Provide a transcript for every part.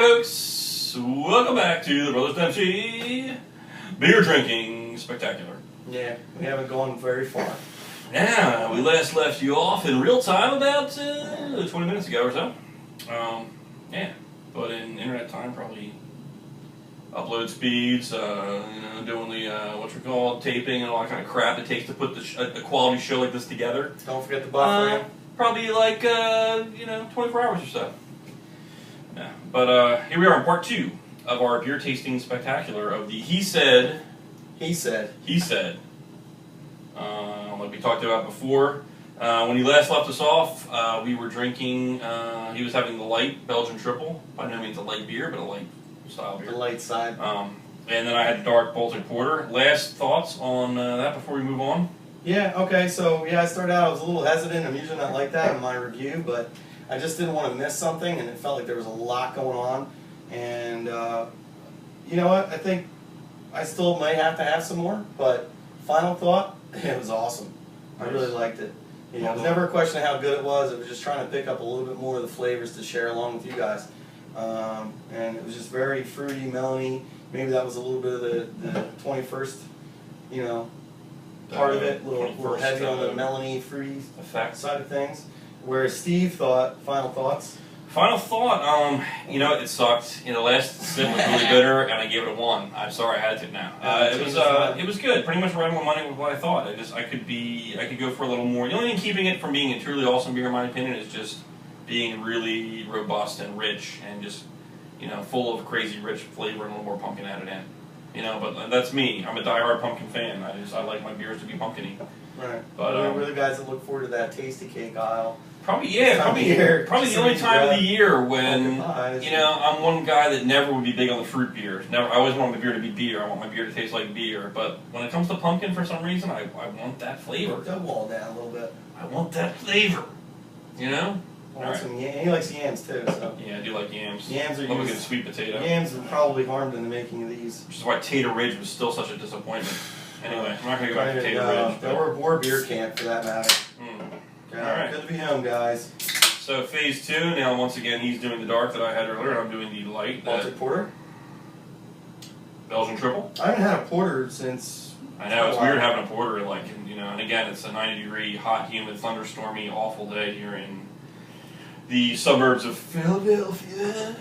folks, welcome back to the Brothers Dempsey Beer Drinking Spectacular. Yeah, we haven't gone very far. Yeah, we last left you off in real time about 20 minutes ago or so. Yeah, but in internet time, probably upload speeds, doing the taping and all that kind of crap it takes to put a quality show like this together. Don't forget the buffering. Probably like 24 hours or so. Yeah, but here we are in part 2 of our beer tasting spectacular of the He Said, like we talked about before. When he last left us off, we were drinking, he was having the light Belgian triple. By no means a light beer, but a light style beer. The light side. And then I had dark Baltic Porter. Last thoughts on that before we move on? Yeah, okay, so I started out, I was a little hesitant. I'm usually not like that in my review, but I just didn't want to miss something, and it felt like there was a lot going on. And you know what? I think I still may have to have some more, but final thought, it was awesome. I really liked it. It was never a question of how good it was. It was just trying to pick up a little bit more of the flavors to share along with you guys. And it was just very fruity, melony. Maybe that was a little bit of the 21st, part of it. A little heavy on the melony, fruity effect side of things. Whereas Steve thought, final thoughts? Final thought, it sucked. The last sip was really bitter, and I gave it a 1. I'm sorry, I had to now. It was good. Pretty much right on money with what I thought. I could go for a little more. The only thing keeping it from being a truly awesome beer, in my opinion, is just being really robust and rich, and just full of crazy rich flavor and a little more pumpkin added in. But that's me. I'm a diehard pumpkin fan. I like my beers to be pumpkin-y. Right. But we're the guys that look forward to that tasty cake aisle. Probably the only time of the year when I'm one guy that never would be big on the fruit beer. I always want my beer to be beer. I want my beer to taste like beer. But when it comes to pumpkin, for some reason, I want that flavor. Work that wall down a little bit. I want that flavor. He likes yams too. So. Yeah, I do like yams. Yams are love a good sweet potato. Yams were probably harmed in the making of these. Which is why Tater Ridge was still such a disappointment. Anyway, I'm not going to go back to Tater Ridge. Or beer camp for that matter. All right. Good to be home, guys. So phase 2, now once again he's doing the dark that I had earlier, and I'm doing the light. Baltic Porter? Belgian triple? I haven't had a porter since... I know, it's weird having a porter, and again, it's a 90-degree, hot, humid, thunderstormy, awful day here in the suburbs of Philadelphia.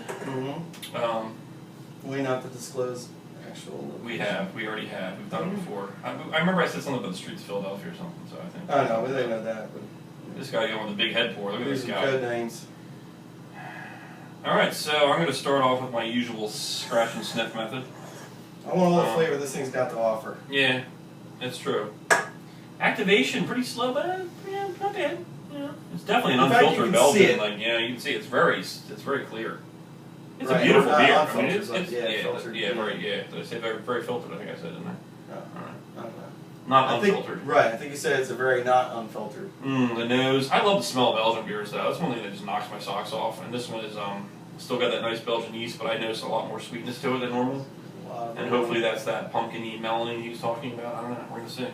We not to disclose actual... We already have. We've done it before. I remember I said something about the streets of Philadelphia or something, so I think... I know, but they know that, but... This guy going with the big head pour. Look at this guy. Code names. Alright, so I'm going to start off with my usual scratch and sniff method. I want a little flavor this thing's got to offer. Yeah, it's true. Activation, pretty slow, but not bad. Yeah. It's definitely an unfiltered Belgian. You can see it's very clear. It's a beautiful beer. I mean, filtered. Did I say very filtered? I think I said, didn't I? No. All right. Not unfiltered. I think you said it's a very not unfiltered. The nose. I love the smell of Belgian beers, though. That's one thing that just knocks my socks off. And this one is still got that nice Belgian yeast, but I notice a lot more sweetness to it than normal. And hopefully that's that pumpkin-y melony he was talking about. I don't know. We're going to see.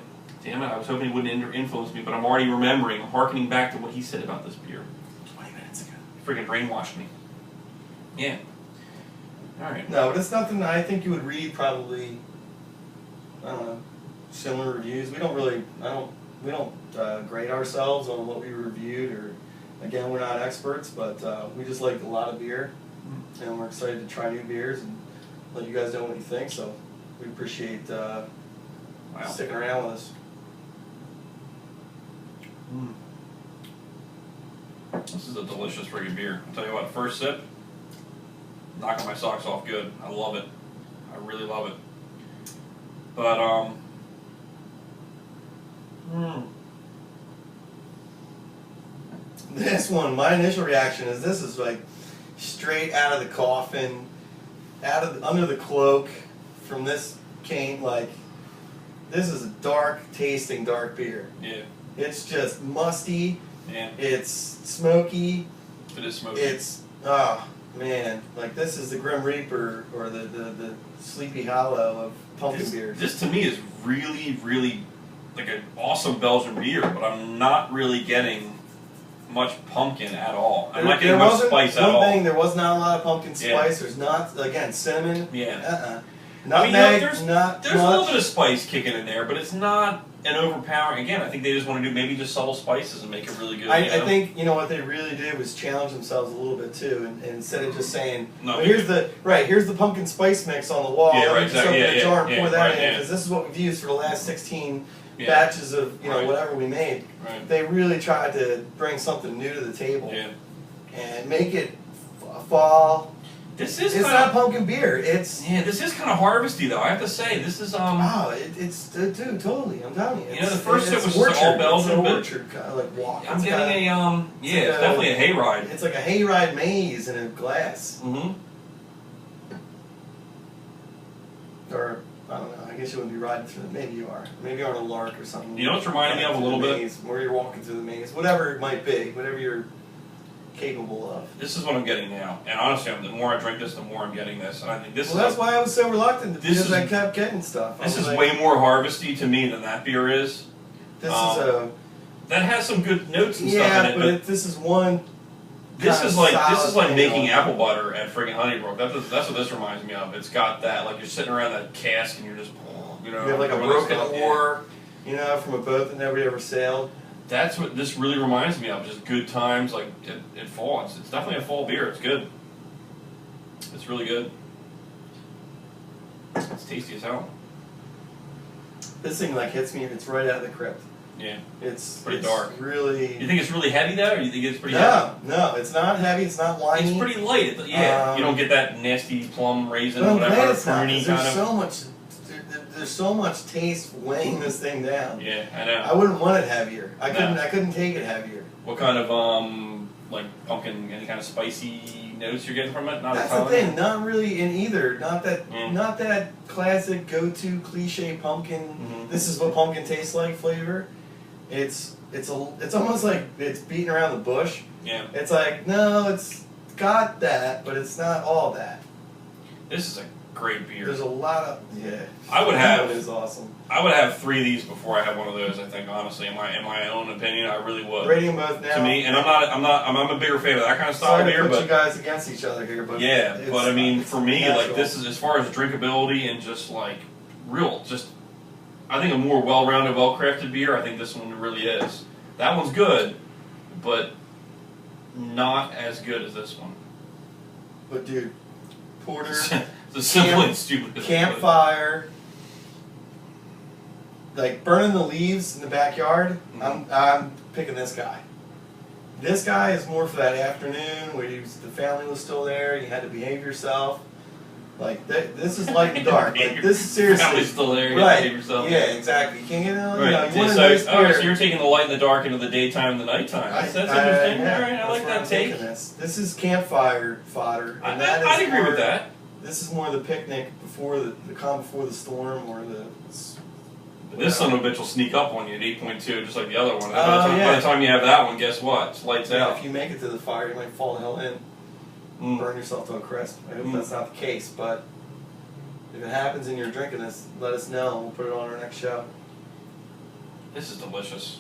Damn it, I was hoping he wouldn't influence me, but I'm already remembering. I'm hearkening back to what he said about this beer 20 minutes ago. He freaking brainwashed me. Yeah. All right. No, but it's nothing I think you would read probably, I don't know, similar reviews. We don't grade ourselves on what we reviewed, or again, we're not experts, but we just like a lot of beer, and we're excited to try new beers and let you guys know what you think. So we appreciate sticking around with us. This is a delicious friggin' beer. I'll tell you what, first sip, knocking my socks off good. I love it. I really love it. But this one, my initial reaction is this is like straight out of the coffin, under the cloak from this cane. Like, this is a tasting dark beer. Yeah. It's just musty. Yeah. It's smoky. It is smoky. It's man, like this is the Grim Reaper or the Sleepy Hollow of pumpkin beers. This to me is really, really like an awesome Belgian beer, but I'm not really getting much pumpkin at all. I'm There, not getting there much wasn't spice at one all. thing. There was not a lot of pumpkin Yeah. spice. There's not again cinnamon. Yeah. Nutmeg. there's not a much. little bit of spice kicking in there, but it's not an overpowering. Again, I think they just want to do maybe just subtle spices and make it really good. I think what they really did was challenge themselves a little bit too, and instead of just saying, No, well, here's the pumpkin spice mix on the wall. Yeah, Let me right, just exactly. open the jar and pour that right, in because this is what we've used for the last 16 Yeah. batches of Right. whatever we made. Right. They really tried to bring something new to the table Yeah. and make it fall. This is It's kind not of pumpkin beer. It's this is kind of harvesty though. I have to say, this is it's dude, totally. I'm telling you. You know, the first sip it's was just all Belgian, It's an but orchard kind of like walk. I'm It's getting got- it's definitely a hayride. It's like a hayride maze in a glass. Mm-hmm. Or I don't know. I guess you wouldn't be riding through. Maybe you are. Maybe you're on a lark or something. You know what's reminding me of a little bit? Maze, where you're walking through the maze, whatever it might be, whatever you're capable of. This is what I'm getting now, and honestly, the more I drink this, the more I'm getting this. And I think this Well, that's why I was so reluctant This because is- I kept getting stuff. I this was is like, way more harvesty to me than that beer is. This is a That has some good notes and stuff in yeah, it, but this is one. this kinda is like solid making thing. apple butter at friggin' Honeybrook. That's what this reminds me of. It's got that like you're sitting around that cask and you're just You have like a throwing this broken stuff in. oar, from a boat that nobody ever sailed. That's what this really reminds me of. Just good times, like it fall. It's definitely a fall beer. It's good. It's really good. It's tasty as hell. This thing like hits me. It's right out of the crypt. Yeah. It's Pretty dark. Really. You think it's really heavy though, or you think it's pretty heavy? No, it's not heavy. It's not whiny. It's pretty light. You don't get that nasty plum raisin, But I'm whatever, glad it's not, 'cause pruny there's kind of. so much. There's so much taste weighing this thing down. Yeah, I know. I wouldn't want it heavier. I No. couldn't take it heavier. What kind of like pumpkin? Any kind of spicy notes you're getting from it? Not That's a ton. the thing. Not really in either. Not that. Mm. Not that classic go-to cliche pumpkin. Mhm. This is what pumpkin tastes like flavor. It's almost like it's beating around the bush. Yeah. It's like no, it's got that, but it's not all that. This is a great beer. There's a lot of I would have- It is awesome. I would have 3 of these before I have one of those. I think honestly, in my own opinion, I really would. Rating both now. To me, and I'm a bigger fan of that kind of style Sorry to beer, put but you guys against each other here, but yeah, it's- but I mean, it's for me, natural. like this is as far as drinkability and just like I think a more well-rounded, well-crafted beer. I think this one really is. That one's good, but not as good as this one. But dude, porter, It's simple and stupid. campfire, like burning the leaves in the backyard. Mhm. I'm picking this guy. This guy is more for that afternoon where the family was still there. You had to behave yourself. Like this is light and dark. Like this is seriously Family's still there. You right. gotta save yourself. Yeah, exactly. You can't get Right. you want a so, nice beer. so you're taking the light and the dark into the daytime and the nighttime. That's interesting. yeah, All right, I that's like where I'm that take. taking This is campfire fodder. And that is I'd agree more- with that. This is more the picnic before the calm before the storm or the. This son of a bitch will sneak up on you at 8.2, just like the other one. Oh, By the time you have that one, guess what? It's lights out. If you make it to the fire, you might fall the hell in, Mm. burn yourself to a crisp. I hope Mm. that's not the case, but if it happens and you're drinking this, let us know and we'll put it on our next show. This is delicious.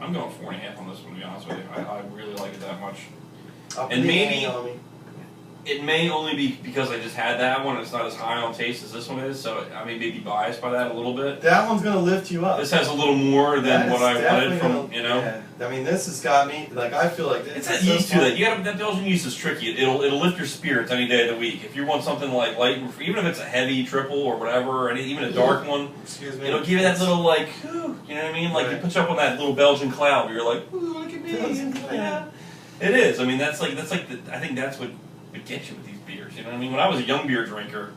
I'm going 4.5 on this one, to be honest with you. I really like it that much. Up And the maybe- ante on me. It may only be because I just had that one and it's not as high on taste as this one is, so I may be biased by that a little bit. That one's gonna lift you up. This has a little more than That what is I wanted definitely from, gonna- you know? Yeah. I mean, this has got me, like, I feel like It's that yeast to that. You got that Belgian yeast is tricky. It'll lift your spirits any day of the week. If you want something like light, even if it's a heavy triple or whatever, or even a dark one, Excuse me. it'll give you that little like, whew, you know what I mean? Like Right. you put you up on that little Belgian cloud where you're like, ooh, look at me. Belgian cloud. Yeah. It is. I mean, I think that's what would get you with these beers. You know what I mean? When I was a young beer drinker,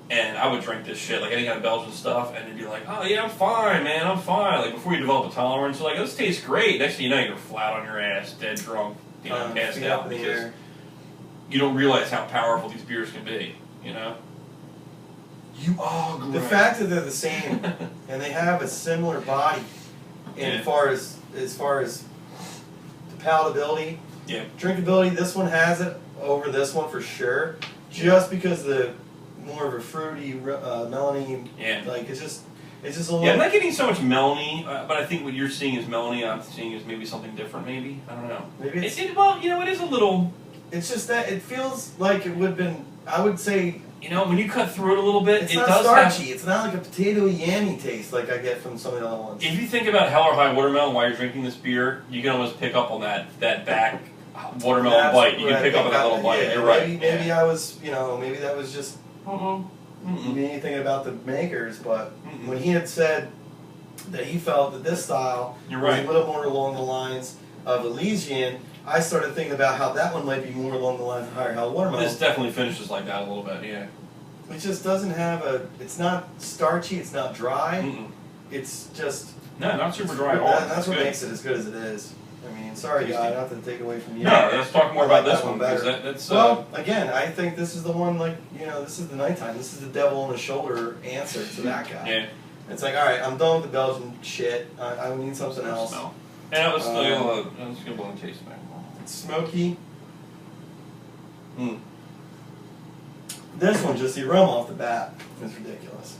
and I would drink this shit, like any kind of Belgian stuff, and you'd be like, oh yeah, I'm fine, man, I'm fine. Like before you develop a tolerance, you're like, this tastes great. Next thing you know, you're flat on your ass, dead drunk, passed feet up out in the because air. you don't realize how powerful these beers can be. You know? You are great. The fact that they're the same and they have a similar body, Yeah. as far as the palatability, Yeah. drinkability, this one has it over this one for sure. Just because the more of a fruity, melony, Yeah. like it's just It's just a little. Yeah, I'm not getting so much Melanie, but I think what you're seeing is Melanie. I'm seeing is so much Melanie, but I think what you're seeing is Melanie. I'm seeing is maybe something different. Maybe I don't know. Maybe it's. Well, it is a little. It's just that it feels like it would have been. I would say. When you cut through it a little bit, It's it not does starchy. have. It's not like a potato yammy taste like I get from some of the other ones. If you think about Hell or High Watermelon while you're drinking this beer, you can almost pick up on that back watermelon bite. You can pick up on that little bite. Yeah, You're right. Maybe I was, maybe that was just me thinking about the makers. But when he had said that he felt that this style You're was right. a little more along the lines of Elysian, I started thinking about how that one might be more along the lines of Higher Hell Watermelon. This definitely finishes like that a little bit. Yeah. It just doesn't have it's not starchy, it's not dry. Mm-mm. It's just. No, not super dry at all. That's what good. makes it as good as it is. I mean, sorry, Tasty. guy, not to take away from you. No, let's talk more about I like this that one better. because that's. Well, again, I think this is the one, this is the nighttime. This is the devil on the shoulder answer to that guy. Yeah. It's like, all right, I'm done with the Belgian shit. I need something else. Smell. Yeah, let's get one taste back. It's smoky. Mm. This one, just the aroma off the bat, is ridiculous.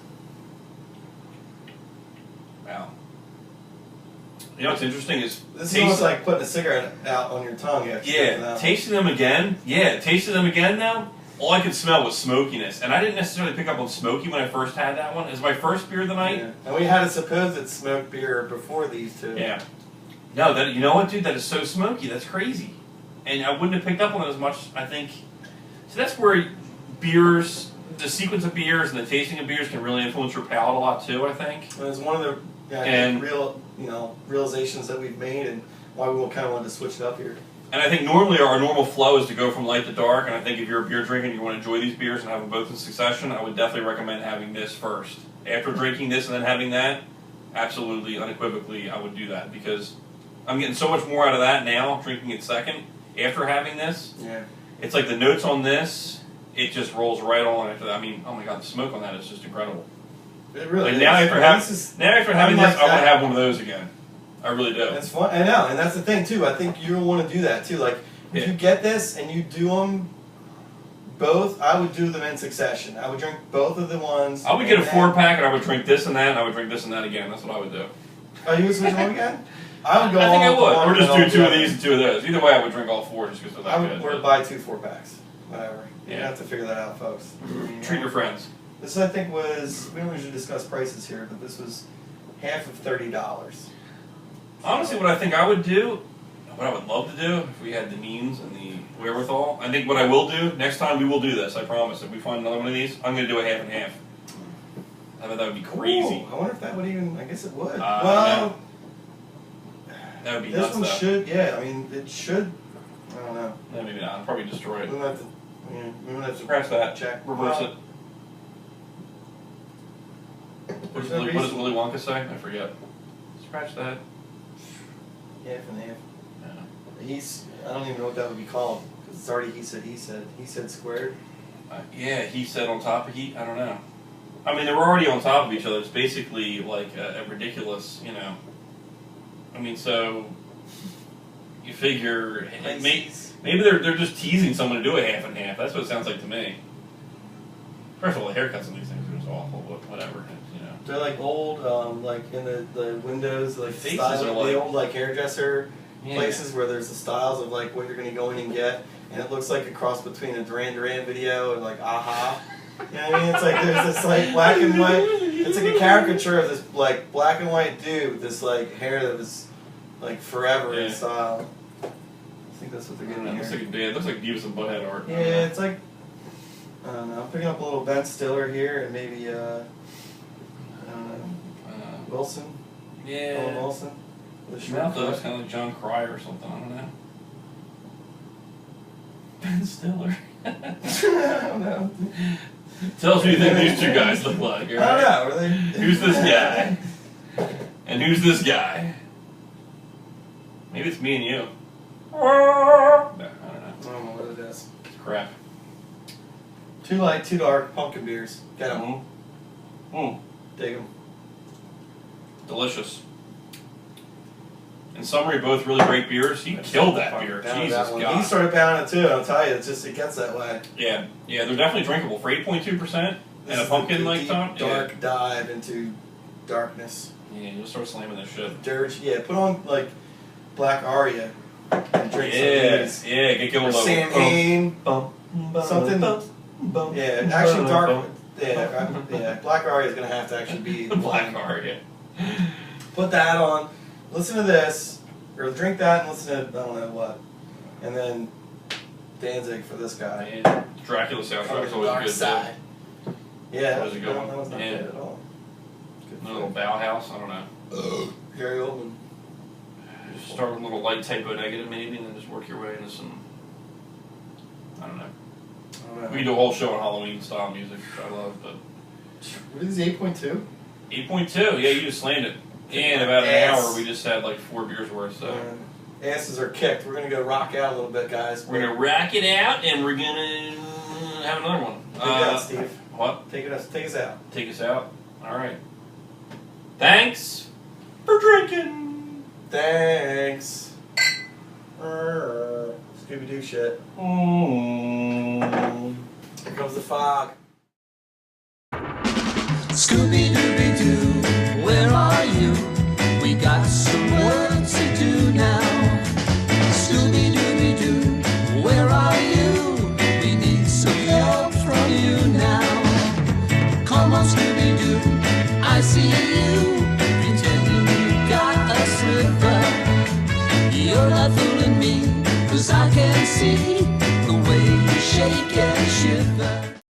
Wow. What's interesting is This is almost like putting a cigarette out on your tongue. tasting them again. Yeah, tasting them again now. All I could smell was smokiness, and I didn't necessarily pick up on smoky when I first had that one. It was my first beer of the night. Yeah. And we had a supposed smoked beer before these two. Yeah. No, you know what, dude? That is so smoky. That's crazy. And I wouldn't have picked up on it as much, I think. So that's where beers, the sequence of beers and the tasting of beers can really influence your palate a lot too, I think. And it's one of the real, realizations that we've made and why we kind of wanted to switch it up here. And I think normally our normal flow is to go from light to dark, and I think if you're a beer drinker and you want to enjoy these beers and have them both in succession, I would definitely recommend having this first. After drinking this and then having that, absolutely, unequivocally, I would do that because I'm getting so much more out of that now, drinking it second. After having this, it's like the notes on this, it just rolls right on after that. I mean, oh my god, the smoke on that is just incredible. It really is. Now after having this, I want to have one of those again. I really do. It's fun. I know, and that's the thing too. I think you'll want to do that too. Like if you get this and you do them both, I would do them in succession. I would drink both of the ones. I would get a 4-pack, and I would drink this and that, and I would drink this and that again. That's what I would do. Oh, you would switch them again? I would go. I think I would. Or just do 2 of these these and 2 of those. Either way, I would drink all 4 just because they're that good. Or buy 2 4-packs. Whatever. Yeah. You have to figure that out, folks. Treat your friends. This I think was, we don't usually discuss prices here, but this was half of $30. Honestly, what I think I would do, what I would love to do, if we had the means and the wherewithal, I think what I will do, next time we will do this, I promise. If we find another one of these, I'm going to do a half and half. I bet that would be crazy. Ooh, I wonder if that would even, I guess it would. Well, that would be nuts, this one should, I mean, it should, I don't know. No, maybe not. I'll probably destroy it. We might have to Scratch that. check. Reverse it. What does Willy Wonka say? I forget. Scratch that. Half and half. Yeah. I don't even know what that would be called. Because it's already he said. He said squared. Yeah, he said on top of he. I don't know. I mean, they were already on top of each other. It's basically like a ridiculous, I mean, so you figure maybe they're just teasing someone to do a half and half. That's what it sounds like to me. First of all, the haircuts on these things are just awful, but whatever. They're like old, like in the windows, like faces style, are like, the old like hairdresser places where there's the styles of like what you're gonna go in and get, and it looks like a cross between a Duran Duran video and like Aha. You know what I mean? It's like there's this like black and white. It's like a caricature of this like black and white dude with this like hair that was like forever in style. I think that's what they're getting here. It looks like Beavis and Butthead art. Yeah, it's like I don't know. I'm picking up a little Ben Stiller here and maybe Wilson. Yeah. Owen Wilson. His mouth looks kind of like John Cryer or something. I don't know. Ben Stiller. I don't know. Tell us who you think these 2 guys look like. Right? I don't know. Are they? Who's this guy? And who's this guy? Maybe it's me and you. No, I don't know. I don't know what it is. It's crap. Too light, too dark. Pumpkin beers. Get them. Dig them. Delicious. In summary, both really great beers. He killed that beer. Jesus God. He started pounding it too. I'll tell you, it gets that way. Yeah, they're definitely drinkable for 8.2% and a pumpkin like top. Dark dive into darkness. Yeah, you'll start slamming this shit. Dirge. Yeah, put on like Black Aria and drink some of these. Yeah, get going. Or Sam Hain. Something. Yeah, actually dark. Yeah, Black Aria is gonna have to actually be Black Aria. Put that on. Listen to this, or drink that and listen to I don't know what, and then Danzig for this guy. And Dracula soundtrack's always Dark good. Side. Yeah, That was a good one. That was not Yeah. bad at all. Good A little Bauhaus, I don't know. Gary Oldman. Just start with a little light typo negative maybe, and then just work your way into some. I don't know. We can do a whole show on Halloween style music, which I love, but. What is 8.2? 8.2, yeah, you just slammed it. In about an hour, we just had like 4 beers worth, so. Asses are kicked. We're gonna go rock out a little bit, guys. We're gonna rack it out, and we're gonna have another one. Take it out, Steve. What? Take us out. Take us out? Alright. Thanks for drinking. Thanks. Scooby-Doo shit. Here comes the fog. Scooby-Dooby-Doo, where are you? We got some work to do now. Scooby-Dooby-Doo, where are you? We need some help from you now. Come on, Scooby-Doo, I see you, pretending you got a slipper. You're not fooling me, 'cause I can see the way you shake and shiver.